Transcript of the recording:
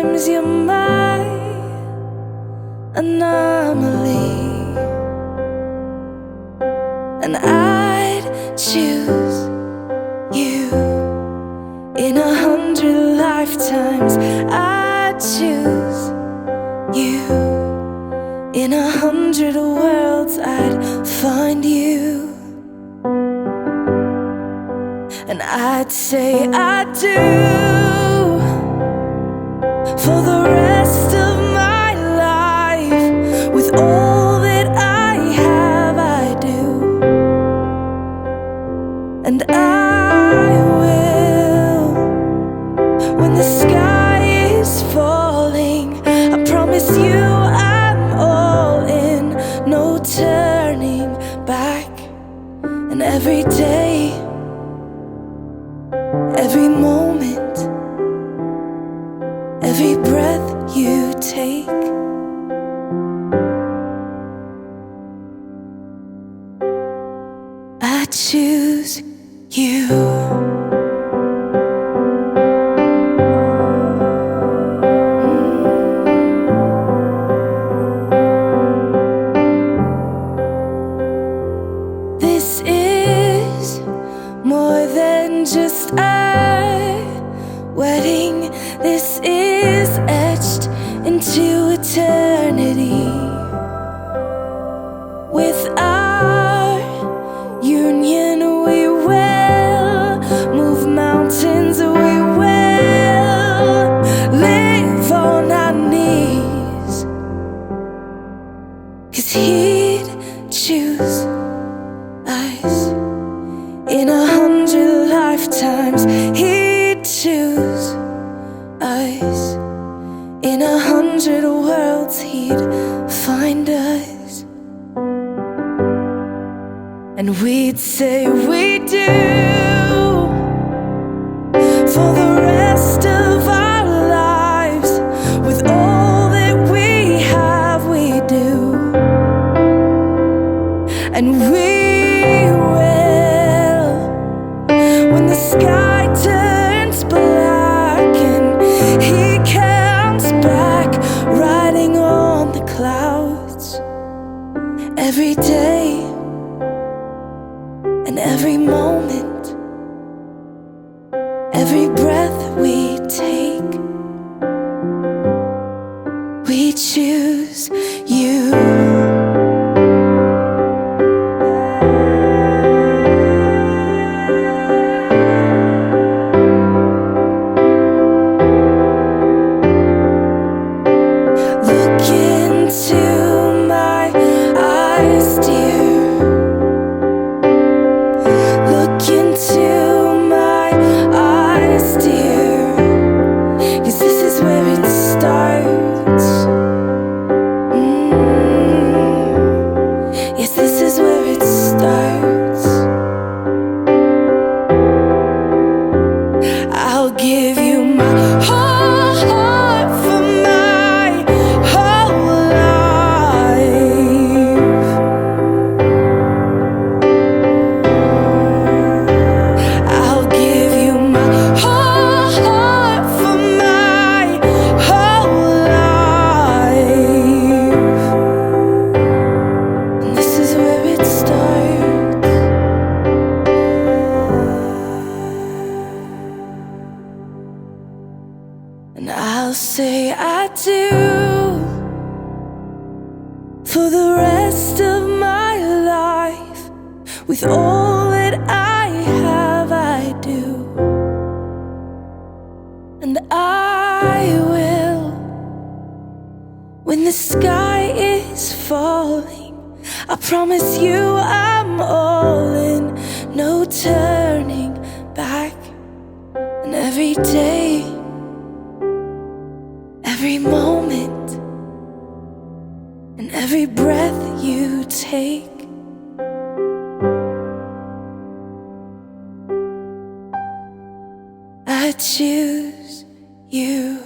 Sometimes you're my anomaly, and I'd choose you in 100 lifetimes. I'd choose you in 100 worlds. I'd find you, and I'd say I do for the rest of my life. With all that I have, I do, and I will when the sky is falling. I promise you I'm all in, no turning back. And every day, every moment, every breath you take, I choose you. This is more than just a wedding. This is etched into eternity. With our union, we will move mountains. We will live on our knees, 'cause he'd choose us in 100 lifetimes. He'd choose us in 100 worlds. He'd find us, and we'd say we do for the rest of our lives. With all that we have, we do, and we will when the sky turns black and he comes back riding on the clouds. Every day and every moment, every breath we take, we choose you. Look into my eyes, dear. Look into my eyes, dear. 'Cause this is where it starts. Yes, this is where it starts. I'll give you my whole heart for my whole life. I'll give you my whole heart for my whole life. And this is where it starts. And I'll say I do for the rest of my life. With all that I have, I do, and I will when the sky is falling. I promise you I'm all in, no turning back. And every day, every moment, and every breath you take, I choose you.